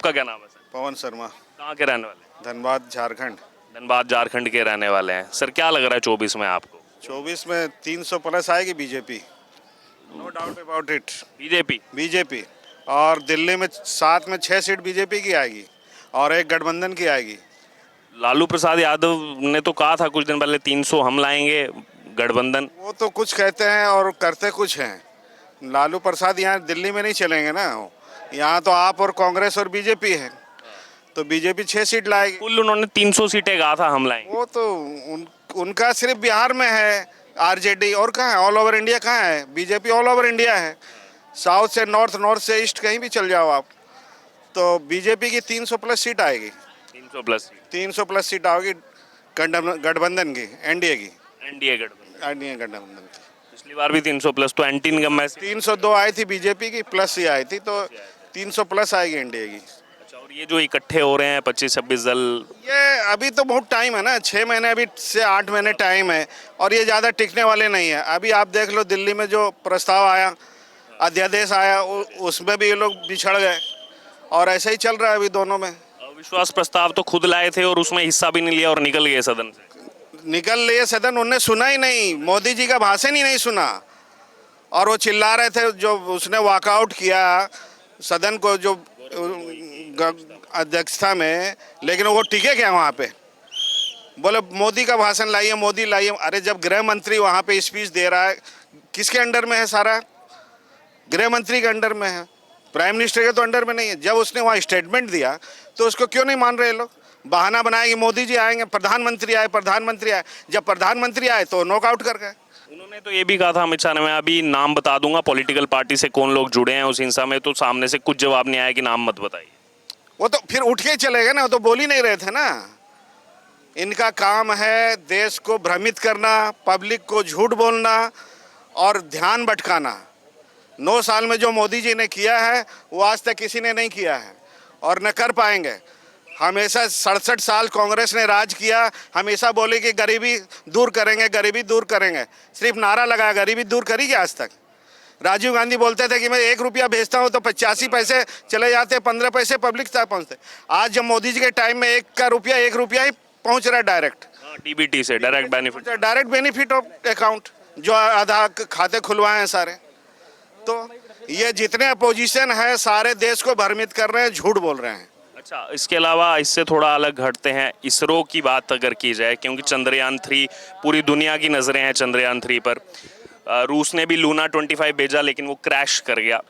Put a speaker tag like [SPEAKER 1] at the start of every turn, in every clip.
[SPEAKER 1] आपका क्या नाम है सर?
[SPEAKER 2] पवन शर्मा,
[SPEAKER 1] कहाँ के रहने वाले हैं?
[SPEAKER 2] धनबाद झारखंड।
[SPEAKER 1] धनबाद झारखंड के रहने वाले हैं सर। क्या लग रहा है 24 में आपको?
[SPEAKER 2] 24 में 300 प्लस आएगी BJP, no doubt about it.
[SPEAKER 1] BJP.
[SPEAKER 2] BJP. और दिल्ली में 7 में 6 सीट बीजेपी की आएगी और एक गठबंधन की आएगी।
[SPEAKER 1] लालू प्रसाद यादव ने तो कहा था कुछ दिन पहले 300 हम लाएंगे, गठबंधन।
[SPEAKER 2] वो तो कुछ कहते हैं और करते कुछ हैं। लालू प्रसाद यहाँ दिल्ली में नहीं चलेंगे ना, यहाँ तो आप और कांग्रेस और बीजेपी है, तो बीजेपी 6 सीट लाएगी।
[SPEAKER 1] कुल उन्होंने 300 सीटें कहा था हम लाएंगे।
[SPEAKER 2] वो तो उनका सिर्फ बिहार में है आरजेडी, और कहाँ है? ऑल ओवर इंडिया कहाँ है? बीजेपी ऑल ओवर इंडिया है, साउथ से नॉर्थ, नॉर्थ से ईस्ट, कहीं भी चल जाओ आप, तो बीजेपी की 300 प्लस सीट आएगी।
[SPEAKER 1] 300 प्लस
[SPEAKER 2] 300 प्लस सीट आएगी गठबंधन की, एनडीए की,
[SPEAKER 1] एनडीए गठबंधन।
[SPEAKER 2] एनडीए गठबंधन की।
[SPEAKER 1] पिछली बार भी 300 प्लस, तो एंटी इनकम में
[SPEAKER 2] 302 आई थी बीजेपी की, प्लस ही आई थी, तो 300 प्लस आएगी एनडीए की।
[SPEAKER 1] अच्छा, और ये जो इकट्ठे हो रहे हैं 25-26 दल,
[SPEAKER 2] ये अभी तो बहुत टाइम है ना, 6 महीने अभी से 8 महीने टाइम है, और ये ज़्यादा टिकने वाले नहीं है। अभी आप देख लो दिल्ली में जो प्रस्ताव आया, अध्यादेश आया, उसमें भी ये लोग बिछड़ गए, और ऐसे ही चल रहा है अभी दोनों में।
[SPEAKER 1] अविश्वास प्रस्ताव तो खुद लाए थे और उसमें हिस्सा भी नहीं लिया और निकल गए सदन से।
[SPEAKER 2] निकल लिए सदन, उनने सुना ही नहीं, मोदी जी का भाषण ही नहीं सुना, और वो चिल्ला रहे थे। जो उसने वॉकआउट किया सदन को, जो अध्यक्षता में, लेकिन वो टिके क्या वहाँ पे? बोले मोदी का भाषण लाइए, मोदी लाइए। अरे जब गृह मंत्री वहाँ पे स्पीच दे रहा है, किसके अंडर में है? सारा गृह मंत्री के अंडर में है, प्राइम मिनिस्टर के तो अंडर में नहीं है। जब उसने वहाँ स्टेटमेंट दिया तो उसको क्यों नहीं मान रहे लोग? बहाना बनाएंगे मोदी जी आएंगे, प्रधानमंत्री आए, प्रधानमंत्री आए। जब प्रधानमंत्री आए तो नॉकआउट कर गए।
[SPEAKER 1] उन्होंने तो ये भी कहा था अमित शाह ने, मैं अभी नाम बता दूंगा पॉलिटिकल पार्टी से कौन लोग जुड़े हैं उस हिंसा में, तो सामने से कुछ जवाब नहीं आया कि नाम मत बताइए।
[SPEAKER 2] वो तो फिर उठ के चले गए ना, वो तो बोल ही नहीं रहे थे ना। इनका काम है देश को भ्रमित करना, पब्लिक को झूठ बोलना और ध्यान भटकाना। 9 साल में जो मोदी जी ने किया है वो आज तक किसी ने नहीं किया है और न कर पाएंगे। हमेशा 67 साल कांग्रेस ने राज किया, हमेशा बोले कि गरीबी दूर करेंगे, गरीबी दूर करेंगे, सिर्फ नारा लगाया। गरीबी दूर करी क्या आज तक? राजीव गांधी बोलते थे कि मैं 1 रुपया भेजता हूं तो 85 पैसे चले जाते, 15 पैसे पब्लिक तक पहुंचते। आज जब मोदी जी के टाइम में 1 रुपया ही पहुंच रहा है डायरेक्ट,
[SPEAKER 1] डीबीटी से डायरेक्ट
[SPEAKER 2] बेनिफिट ऑफ अकाउंट, जो आधा खाते खुलवाए हैं सारे। तो ये जितने अपोजिशन है सारे देश को भ्रमित कर रहे हैं, झूठ बोल रहे हैं।
[SPEAKER 1] अच्छा, इसके अलावा इससे थोड़ा अलग हटते हैं, इसरो की बात अगर की जाए, क्योंकि चंद्रयान 3, पूरी दुनिया की नज़रें हैं चंद्रयान 3 पर। रूस ने भी लूना 25 भेजा लेकिन वो क्रैश कर गया।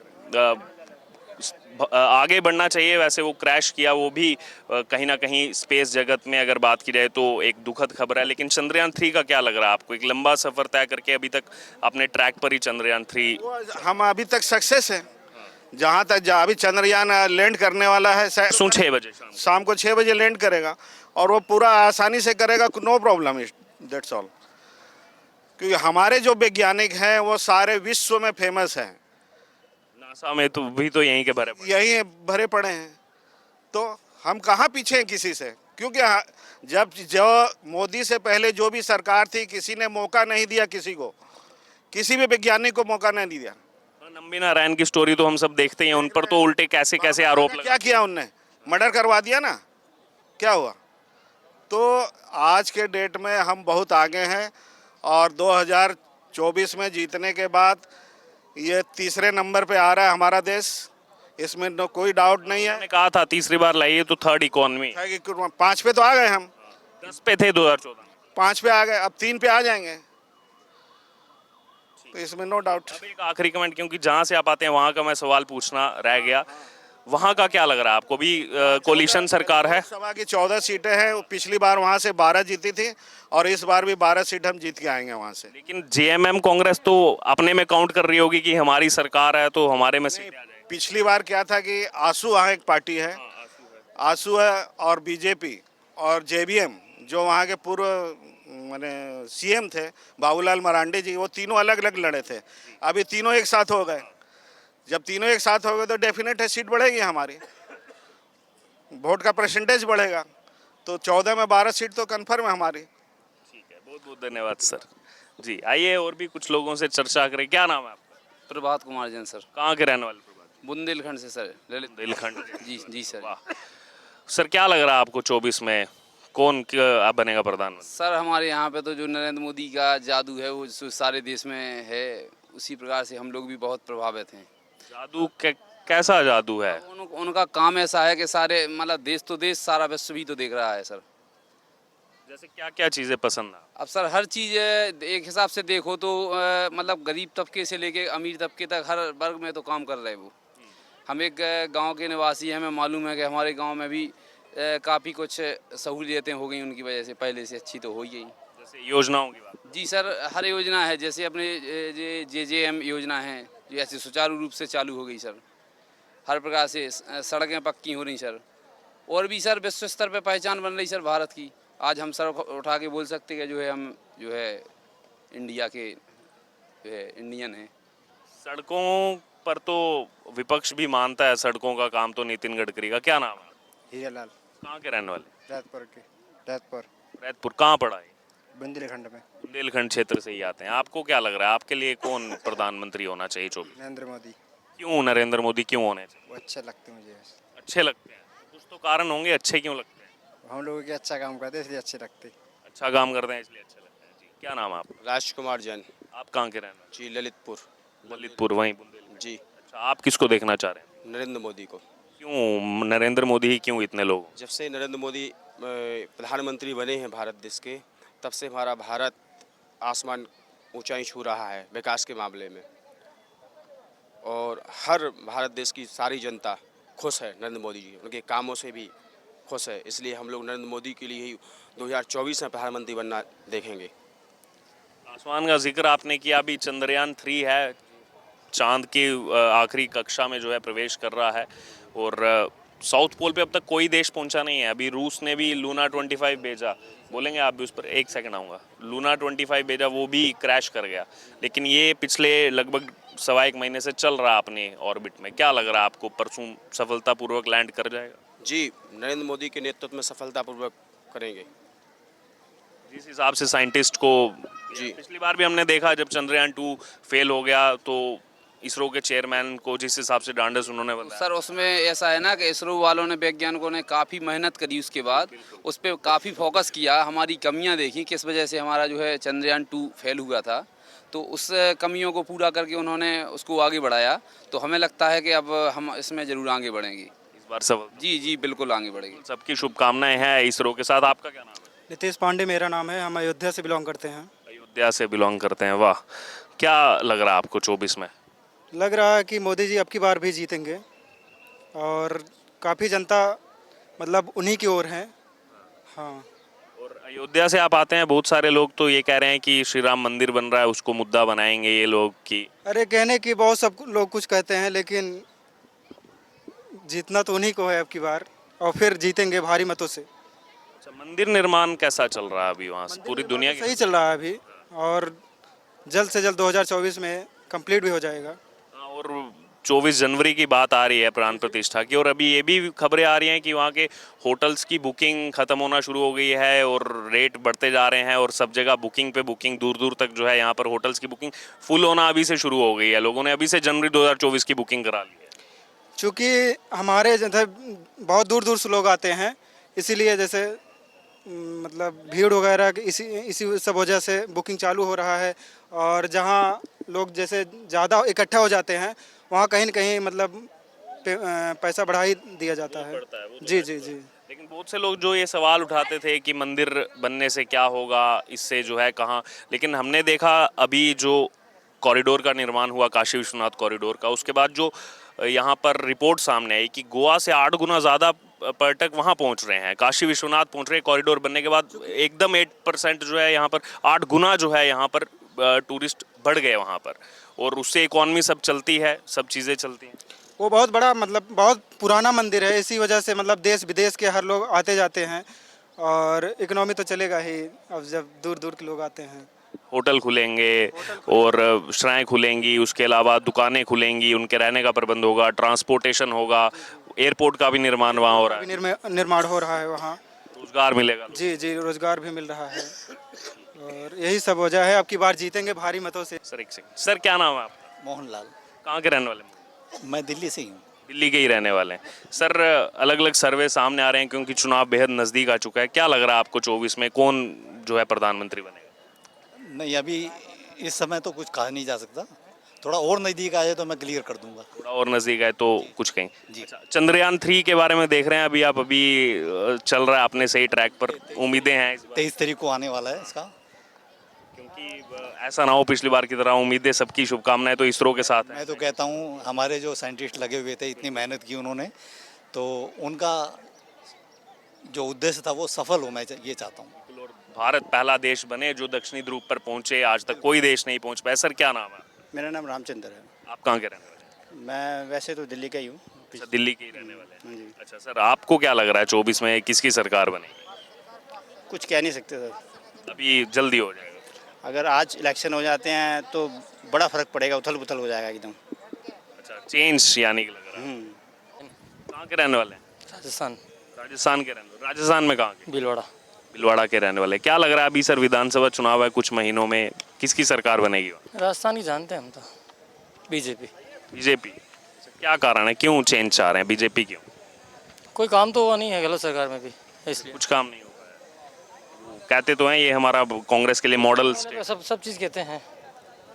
[SPEAKER 1] आगे बढ़ना चाहिए, वैसे वो क्रैश किया, वो भी कहीं ना कहीं स्पेस जगत में अगर बात की जाए तो एक दुखद खबर है। लेकिन चंद्रयान 3 का क्या लग रहा है आपको? एक लंबा सफर तय करके अभी तक अपने ट्रैक पर ही चंद्रयान 3।
[SPEAKER 2] हम अभी तक सक्सेस है, जहाँ तक अभी चंद्रयान लैंड करने वाला है
[SPEAKER 1] 6 बजे
[SPEAKER 2] शाम को 6 बजे लैंड करेगा, और वो पूरा आसानी से करेगा, नो प्रॉब्लम, दैट्स ऑल। क्योंकि हमारे जो वैज्ञानिक हैं वो सारे विश्व में फेमस हैं।
[SPEAKER 1] नासा में तो भी तो यहीं के
[SPEAKER 2] यही भरे पड़े हैं, तो हम कहाँ पीछे हैं किसी से? क्योंकि जब जो मोदी से पहले जो भी सरकार थी, किसी ने मौका नहीं दिया, किसी को, किसी भी वैज्ञानिक को मौका नहीं दिया।
[SPEAKER 1] नंबी नारायण की स्टोरी तो हम सब देखते हैं, उन पर तो उल्टे कैसे कैसे आरोप लगे।
[SPEAKER 2] क्या किया उनने? मर्डर करवा दिया ना, क्या हुआ? तो आज के डेट में हम बहुत आगे हैं, और 2024 में जीतने के बाद ये तीसरे नंबर पे आ रहा है हमारा देश, इसमें कोई डाउट नहीं है।
[SPEAKER 1] मैंने कहा था तीसरी बार लाइए तो थर्ड इकोनॉमी,
[SPEAKER 2] 5 पे तो आ गए हम,
[SPEAKER 1] 10 पे थे 2014,
[SPEAKER 2] 5 पे आ गए, अब 3 पे आ जाएंगे, तो इसमें नो डाउट।
[SPEAKER 1] अब एक आखिरी कमेंट, क्योंकि जहाँ से आप आते हैं वहाँ का मैं सवाल पूछना रह गया, वहाँ का क्या लग रहा है आपको? भी कोलिशन सरकार है,
[SPEAKER 2] लोकसभा की 14 सीटें हैं, पिछली बार वहाँ से 12 जीती थी, और इस बार भी 12 सीट हम जीत के आएंगे वहाँ से।
[SPEAKER 1] लेकिन जेएमएम कांग्रेस तो अपने में काउंट कर रही होगी कि हमारी सरकार है तो हमारे में सीटें आ जाएगी।
[SPEAKER 2] पिछली बार क्या था कि आसू वहाँ एक पार्टी है, आसू है, और बीजेपी और जेबीएम, जो वहाँ के पूर्व माने सीएम थे बाबूलाल मरांडी जी, वो तीनों अलग अलग लड़े थे, अभी तीनों एक साथ हो गए। जब तीनों एक साथ हो गए तो डेफिनेट है सीट बढ़ेगी, हमारी वोट का परसेंटेज बढ़ेगा, तो 14 में 12 सीट तो कन्फर्म है हमारी।
[SPEAKER 1] ठीक है, बहुत बहुत धन्यवाद सर। जी, आइए और भी कुछ लोगों से चर्चा करें। क्या नाम है आपका?
[SPEAKER 3] प्रभात कुमार जैन सर।
[SPEAKER 1] कहाँ के रहने वाले? प्रभात
[SPEAKER 3] बुंदेलखंड से सर, ललित।
[SPEAKER 1] बुंदेलखंड।
[SPEAKER 3] जी जी सर।
[SPEAKER 1] वाह। सर क्या लग रहा है आपको 24 में कौन आप बनेगा प्रधानमंत्री?
[SPEAKER 3] सर हमारे यहाँ पे तो जो नरेंद्र मोदी का जादू है वो सारे देश में है, उसी प्रकार से हम लोग भी बहुत प्रभावित हैं।
[SPEAKER 1] जादू कैसा जादू है?
[SPEAKER 3] उनका काम ऐसा है कि सारे मतलब देश तो देश, सारा विश्व भी तो देख रहा है सर।
[SPEAKER 1] जैसे क्या क्या चीजें पसंद है?
[SPEAKER 3] अब सर हर चीज़ एक हिसाब से देखो तो मतलब गरीब तबके से लेके अमीर तबके तक हर वर्ग में तो काम कर रहे हैं वो। हम एक गांव के निवासी हैं, हमें मालूम है कि हमारे गांव में भी काफ़ी कुछ सहूलियतें हो गई उनकी वजह से, पहले से अच्छी तो हो ही गई।
[SPEAKER 1] जैसे योजनाओं की बात।
[SPEAKER 3] जी सर, हर योजना है, जैसे अपने JJM योजना है जो ऐसे सुचारू रूप से चालू हो गई सर। हर प्रकार से सड़कें पक्की हो रही सर, और भी सर विश्व स्तर पे पहचान बन रही सर भारत की। आज हम सर उठा के बोल सकते हैं कि जो है हम जो है इंडिया के जो है इंडियन हैं।
[SPEAKER 1] सड़कों पर तो विपक्ष भी मानता है सड़कों का काम तो नितिन गडकरी का। क्या नाम है?
[SPEAKER 4] हीरालाल।
[SPEAKER 1] कहाँ के रहने वाले?
[SPEAKER 4] रैतपुर के। रैतपुर।
[SPEAKER 1] रैतपुर कहाँ पड़ा है?
[SPEAKER 4] बुंदेलखंड में।
[SPEAKER 1] बुंदेलखंड क्षेत्र से ही आते हैं। आपको क्या लग रहा है आपके लिए कौन प्रधानमंत्री होना चाहिए 24?
[SPEAKER 4] नरेंद्र मोदी।
[SPEAKER 1] क्यों नरेंद्र मोदी क्यों होने चाहिए?
[SPEAKER 4] वो अच्छे लगते मुझे।
[SPEAKER 1] अच्छे लगते हैं? कुछ तो कारण होंगे अच्छे क्यों लगते हैं।
[SPEAKER 4] हम लोगों के अच्छा काम करते हैं इसलिए अच्छे लगते।
[SPEAKER 1] अच्छा काम करते हैं इसलिए अच्छे लगते हैं। जी क्या नाम है आपका?
[SPEAKER 5] राजकुमार जैन।
[SPEAKER 1] आप कहाँ के रहने वाले?
[SPEAKER 5] जी ललितपुर।
[SPEAKER 1] ललितपुर वहीं बुंदेलखंड।
[SPEAKER 5] जी
[SPEAKER 1] अच्छा आप किसको देखना चाह रहे हैं?
[SPEAKER 5] नरेंद्र मोदी को।
[SPEAKER 1] क्यों नरेंद्र मोदी ही क्यों इतने लोग?
[SPEAKER 5] जब से नरेंद्र मोदी प्रधानमंत्री बने हैं भारत देश के, तब से हमारा भारत आसमान ऊंचाई छू रहा है विकास के मामले में, और हर भारत देश की सारी जनता खुश है नरेंद्र मोदी जी, उनके कामों से भी खुश है। इसलिए हम लोग नरेंद्र मोदी के लिए ही 2024 में प्रधानमंत्री बनना देखेंगे।
[SPEAKER 1] आसमान का जिक्र आपने किया, अभी चंद्रयान 3 है, चांद की आखिरी कक्षा में जो है प्रवेश कर रहा है, और साउथ पोल पे अब तक कोई देश पहुंचा नहीं है। अभी रूस ने भी लूना 25 भेजा, बोलेंगे आप भी उस पर? एक सेकंड आऊँगा। लूना 25 भेजा, वो भी क्रैश कर गया, लेकिन ये पिछले लगभग 1.25 महीने से चल रहा अपने ऑर्बिट में। क्या लग रहा है आपको परसों सफलतापूर्वक लैंड कर जाएगा?
[SPEAKER 5] जी नरेंद्र मोदी के नेतृत्व में सफलतापूर्वक करेंगे।
[SPEAKER 1] जिस हिसाब से साइंटिस्ट को,
[SPEAKER 5] जी
[SPEAKER 1] पिछली बार भी हमने देखा जब चंद्रयान 2 फेल हो गया तो इसरो के चेयरमैन को जिस हिसाब से डांडस उन्होंने बताया।
[SPEAKER 3] सर उसमें ऐसा है ना कि इसरो वालों ने, वैज्ञानिकों ने काफ़ी मेहनत करी, उसके बाद उस पर काफ़ी फोकस किया, हमारी कमियां देखी किस वजह से हमारा जो है चंद्रयान 2 फेल हुआ था, तो उस कमियों को पूरा करके उन्होंने उसको आगे बढ़ाया। तो हमें लगता है कि अब हम इसमें ज़रूर आगे बढ़ेंगे
[SPEAKER 1] इस बार सब
[SPEAKER 3] जी जी बिल्कुल आगे बढ़ेंगे।
[SPEAKER 1] सबकी शुभकामनाएं हैं इसरो के साथ। आपका क्या नाम है?
[SPEAKER 6] नितेश पांडे मेरा नाम है, हम अयोध्या से बिलोंग करते हैं।
[SPEAKER 1] अयोध्या से बिलोंग करते हैं, वाह। क्या लग रहा है आपको 24 में?
[SPEAKER 6] लग रहा है कि मोदी जी अब की बार भी जीतेंगे, और काफ़ी जनता मतलब उन्हीं की ओर है। हाँ।
[SPEAKER 1] और अयोध्या से आप आते हैं, बहुत सारे लोग तो ये कह रहे हैं कि श्री राम मंदिर बन रहा है उसको मुद्दा बनाएंगे ये लोग की।
[SPEAKER 6] अरे कहने की बहुत सब लोग कुछ कहते हैं, लेकिन जीतना तो उन्हीं को है अब की बार, और फिर जीतेंगे भारी मतों से।
[SPEAKER 1] अच्छा, मंदिर निर्माण कैसा चल रहा है अभी वहाँ से? पूरी दुनिया की
[SPEAKER 6] सही चल रहा है अभी, और जल्द से जल्द 2024 में कंप्लीट भी हो जाएगा।
[SPEAKER 1] और 24 जनवरी की बात आ रही है प्राण प्रतिष्ठा की, और अभी ये भी खबरें आ रही हैं कि वहाँ के होटल्स की बुकिंग ख़त्म होना शुरू हो गई है और रेट बढ़ते जा रहे हैं, और सब जगह बुकिंग पे बुकिंग, दूर दूर तक जो है यहाँ पर होटल्स की बुकिंग फुल होना अभी से शुरू हो गई है। लोगों ने अभी से जनवरी 2024 की बुकिंग करा ली है।
[SPEAKER 6] चूँकि हमारे जैसे बहुत दूर दूर से लोग आते हैं, इसीलिए जैसे मतलब भीड़ वगैरह इसी इसी सब वजह से बुकिंग चालू हो रहा है। और जहाँ लोग जैसे ज़्यादा इकट्ठा हो जाते हैं वहाँ कहीं न कहीं मतलब पैसा बढ़ा ही दिया जाता है। जी जी जी।
[SPEAKER 1] लेकिन बहुत से लोग जो ये सवाल उठाते थे कि मंदिर बनने से क्या होगा, इससे जो है कहाँ, लेकिन हमने देखा अभी जो कॉरिडोर का निर्माण हुआ, काशी विश्वनाथ कॉरिडोर का, उसके बाद जो यहाँ पर रिपोर्ट सामने आई कि गोवा से 8 गुना ज़्यादा पर्यटक वहाँ पहुँच रहे हैं, काशी विश्वनाथ पहुँच रहे हैं। कॉरिडोर बनने के बाद एकदम 8% जो है यहाँ पर 8 गुना जो है यहाँ पर टूरिस्ट बढ़ गए वहाँ पर, और उससे इकॉनमी सब चलती है, सब चीज़ें चलती हैं।
[SPEAKER 6] वो बहुत बड़ा मतलब बहुत पुराना मंदिर है, इसी वजह से मतलब देश विदेश के हर लोग आते जाते हैं, और इकोनॉमी तो चलेगा ही अब जब दूर दूर के लोग आते हैं।
[SPEAKER 1] होटल खुलेंगे और श्राइन खुलेंगी, उसके अलावा दुकानें खुलेंगी, उनके रहने का प्रबंध होगा, ट्रांसपोर्टेशन होगा, एयरपोर्ट का भी निर्माण वहाँ हो रहा है,
[SPEAKER 6] निर्माण हो रहा है वहाँ,
[SPEAKER 1] रोजगार मिलेगा।
[SPEAKER 6] जी जी रोजगार भी मिल रहा है, और यही सब वजह है अब की बार जीतेंगे भारी मतों से।
[SPEAKER 1] सर एक सेकंड, सर क्या नाम है आपका?
[SPEAKER 7] मोहनलाल।
[SPEAKER 1] कहाँ के रहने वाले?
[SPEAKER 7] मैं दिल्ली से ही हूँ।
[SPEAKER 1] दिल्ली के ही रहने वाले हैं सर। अलग अलग सर्वे सामने आ रहे हैं क्योंकि चुनाव बेहद नज़दीक आ चुका है। क्या लग रहा है आपको 24 में कौन जो है प्रधानमंत्री बनेगा?
[SPEAKER 7] नहीं, अभी इस समय तो कुछ कहा नहीं जा सकता। थोड़ा और नज़दीक आ जाए तो मैं क्लियर कर दूंगा।
[SPEAKER 1] थोड़ा और नज़दीक है तो कुछ कहें।
[SPEAKER 7] जी।
[SPEAKER 1] अच्छा, चंद्रयान 3 के बारे में देख रहे हैं अभी आप? अभी चल रहा है अपने सही ट्रैक पर, उम्मीदें हैं इस बार?
[SPEAKER 7] 23 तारीख को आने वाला है इसका।
[SPEAKER 1] क्योंकि ऐसा ना हो पिछली बार की तरह, उम्मीदें सबकी, शुभकामनाएं तो इसरो के साथ हैं।
[SPEAKER 7] मैं तो कहता हूँ हमारे जो साइंटिस्ट लगे हुए थे, इतनी मेहनत की उन्होंने, तो उनका जो उद्देश्य था वो सफल हो, मैं ये चाहता हूँ।
[SPEAKER 1] भारत पहला देश बने जो दक्षिणी ध्रुव पर पहुंचे, आज तक कोई देश नहीं पहुंच पाया। सर क्या नाम है?
[SPEAKER 4] मेरा नाम रामचंद्र है।
[SPEAKER 1] आप कहाँ के रहने वाले हैं?
[SPEAKER 4] मैं वैसे तो दिल्ली का ही हूँ।
[SPEAKER 1] अच्छा, दिल्ली के ही रहने वाले हैं।
[SPEAKER 4] जी।
[SPEAKER 1] अच्छा सर, आपको क्या लग रहा है 24 में किसकी सरकार बनेगी?
[SPEAKER 4] कुछ कह नहीं सकते सर।
[SPEAKER 1] अभी जल्दी हो जाएगा।
[SPEAKER 4] अगर आज इलेक्शन हो जाते हैं तो बड़ा फर्क पड़ेगा, उथल पुथल हो जाएगा एकदम।
[SPEAKER 1] अच्छा, चेंज यानी कि लग रहा है। कहाँ के रहने वाले हैं?
[SPEAKER 8] राजस्थान,
[SPEAKER 1] राजस्थान के रहने वाले। राजस्थान में कहाँ के?
[SPEAKER 8] भीलवाड़ा।
[SPEAKER 1] भीलवाड़ा के रहने वाले। क्या लग रहा है अभी सर, विधानसभा चुनाव है कुछ महीनों में, किसकी सरकार बनेगी?
[SPEAKER 8] राजस्थान की जानते हैं हम तो, बीजेपी।
[SPEAKER 1] बीजेपी। क्या कारण है, क्यों चेंज चाह रहे हैं? बीजेपी क्यों?
[SPEAKER 8] कोई काम तो हुआ नहीं है गलत सरकार में भी, इसलिए।
[SPEAKER 1] कुछ काम नहीं हो पाया। वो कहते तो हैं ये हमारा कांग्रेस के लिए मॉडल स्टेट।
[SPEAKER 8] सब चीज़ कहते हैं।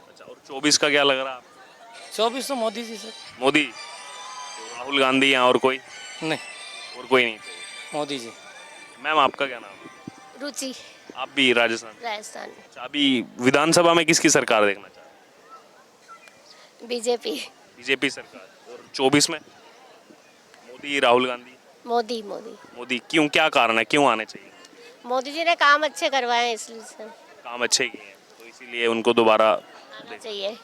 [SPEAKER 1] अच्छा, और 24 का क्या लग रहा है आपको?
[SPEAKER 8] 24 तो मोदी जी से।
[SPEAKER 1] मोदी? तो राहुल गांधी या और कोई?
[SPEAKER 8] नहीं,
[SPEAKER 1] और कोई नहीं?
[SPEAKER 8] मोदी जी।
[SPEAKER 1] मैम आपका क्या नाम है?
[SPEAKER 9] रुचि,
[SPEAKER 1] आप भी राजस्थान?
[SPEAKER 9] राजस्थान।
[SPEAKER 1] अच्छा, अभी विधानसभा में किसकी सरकार देखना चाहते हैं?
[SPEAKER 9] बीजेपी।
[SPEAKER 1] बीजेपी सरकार। और 24 में मोदी, राहुल गांधी?
[SPEAKER 9] मोदी मोदी
[SPEAKER 1] मोदी क्यों, क्या कारण है, क्यों आने चाहिए?
[SPEAKER 9] मोदी जी ने काम अच्छे करवाए हैं, इसलिए से
[SPEAKER 1] काम अच्छे किए हैं तो इसीलिए उनको दोबारा
[SPEAKER 9] आना चाहिए।